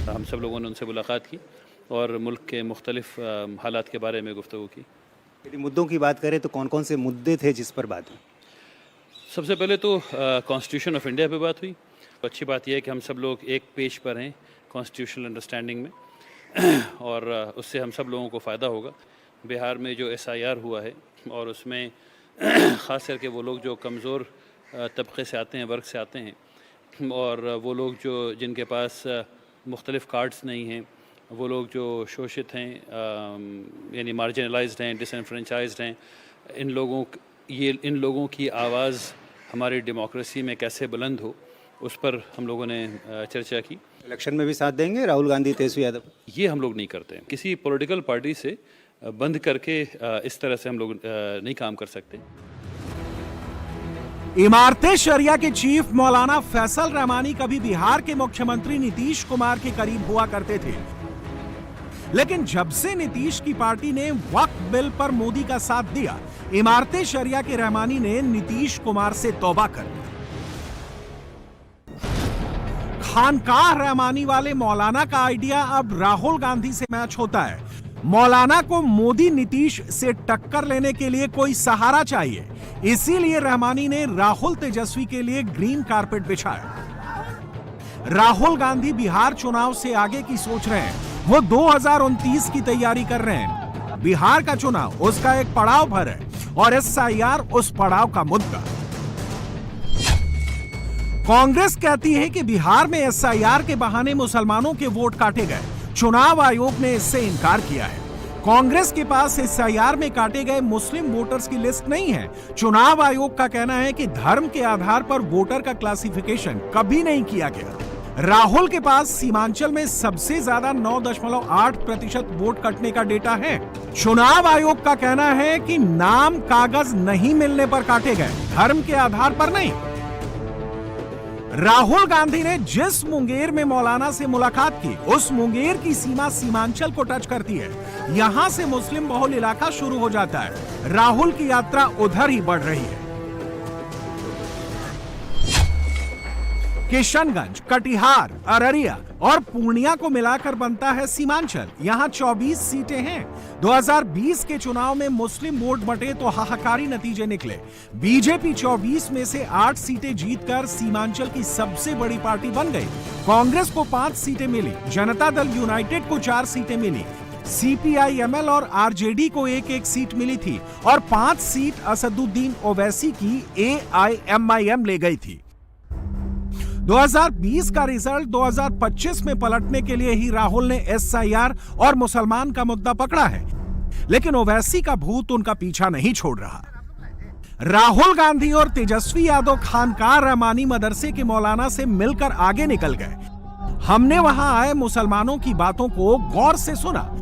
हम सब लोगों ने उनसे मुलाकात की और मुल्क के मुख्तलिफ हालात के बारे में गुफ्तगू की। यदि मुद्दों की बात करें तो कौन कौन से मुद्दे थे जिस पर बात हुई? सबसे पहले तो कॉन्स्टिट्यूशन ऑफ इंडिया पे बात हुई। अच्छी बात यह है कि हम सब लोग एक पेज पर हैं कॉन्स्टिट्यूशनल अंडरस्टैंडिंग में और उससे हम सब लोगों को फ़ायदा होगा। बिहार में जो SIR हुआ है और उसमें ख़ास करके वो लोग जो कमज़ोर तबके से आते हैं, वर्ग से आते हैं और वो लोग जो जिनके पास मुख्तलिफ़ कार्ड्स नहीं हैं, वो लोग जो शोषित हैं यानी मार्जिनलाइज्ड हैं, डिसएनफ्रेंचाइज्ड हैं, इन लोगों की आवाज़ हमारी डेमोक्रेसी में कैसे बुलंद हो, उस पर हम लोगों ने चर्चा की। इलेक्शन में भी साथ देंगे राहुल गांधी, तेजस्वी यादव? ये हम लोग नहीं करते हैं। किसी पॉलिटिकल पार्टी से बंद करके इस तरह से हम लोग नहीं काम कर सकते। इमारते शरिया के चीफ मौलाना फैसल रहमानी कभी बिहार के मुख्यमंत्री नीतीश कुमार के करीब हुआ करते थे, लेकिन जब से नीतीश की पार्टी ने वक्फ बिल पर मोदी का साथ दिया, इमारते शरिया के रहमानी ने नीतीश कुमार से तौबा कर ली। खानकाह रहमानी वाले मौलाना का आइडिया अब राहुल गांधी से मैच होता है। मौलाना को मोदी नीतीश से टक्कर लेने के लिए कोई सहारा चाहिए, इसीलिए रहमानी ने राहुल तेजस्वी के लिए ग्रीन कारपेट बिछाया। राहुल गांधी बिहार चुनाव से आगे की सोच रहे हैं, वो 2029 की तैयारी कर रहे हैं। बिहार का चुनाव उसका एक पड़ाव भर है और SIR उस पड़ाव का मुद्दा। कांग्रेस कहती है कि बिहार में SIR के बहाने मुसलमानों के वोट काटे गए। चुनाव आयोग ने इससे इनकार किया है। कांग्रेस के पास SIR में काटे गए मुस्लिम वोटर्स की लिस्ट नहीं है। चुनाव आयोग का कहना है कि धर्म के आधार पर वोटर का क्लासिफिकेशन कभी नहीं किया गया। राहुल के पास सीमांचल में सबसे ज्यादा 9.8% वोट कटने का डेटा है। चुनाव आयोग का कहना है कि नाम कागज नहीं मिलने पर काटे गए, धर्म के आधार पर नहीं। राहुल गांधी ने जिस मुंगेर में मौलाना से मुलाकात की, उस मुंगेर की सीमा सीमांचल को टच करती है। यहां से मुस्लिम बहुल इलाका शुरू हो जाता है। राहुल की यात्रा उधर ही बढ़ रही है। किशनगंज, कटिहार, अररिया और पूर्णिया को मिलाकर बनता है सीमांचल। यहां 24 सीटें हैं। 2020 के चुनाव में मुस्लिम वोट बटे तो हाहाकारी नतीजे निकले। बीजेपी 24 में से 8 सीटें जीतकर सीमांचल की सबसे बड़ी पार्टी बन गई। कांग्रेस को 5 सीटें मिली, जनता दल यूनाइटेड को 4 सीटें मिली, CPI-ML और RJD को 1-1 सीट मिली थी और 5 सीट असदुद्दीन ओवैसी की AIMIM ले गई थी। 2020 का रिजल्ट 2025 में पलटने के लिए ही राहुल ने SIR और मुसलमान का मुद्दा पकड़ा है, लेकिन ओवैसी का भूत उनका पीछा नहीं छोड़ रहा। राहुल गांधी और तेजस्वी यादव खानकाह रहमानी मदरसे के मौलाना से मिलकर आगे निकल गए। हमने वहां आए मुसलमानों की बातों को गौर से सुना।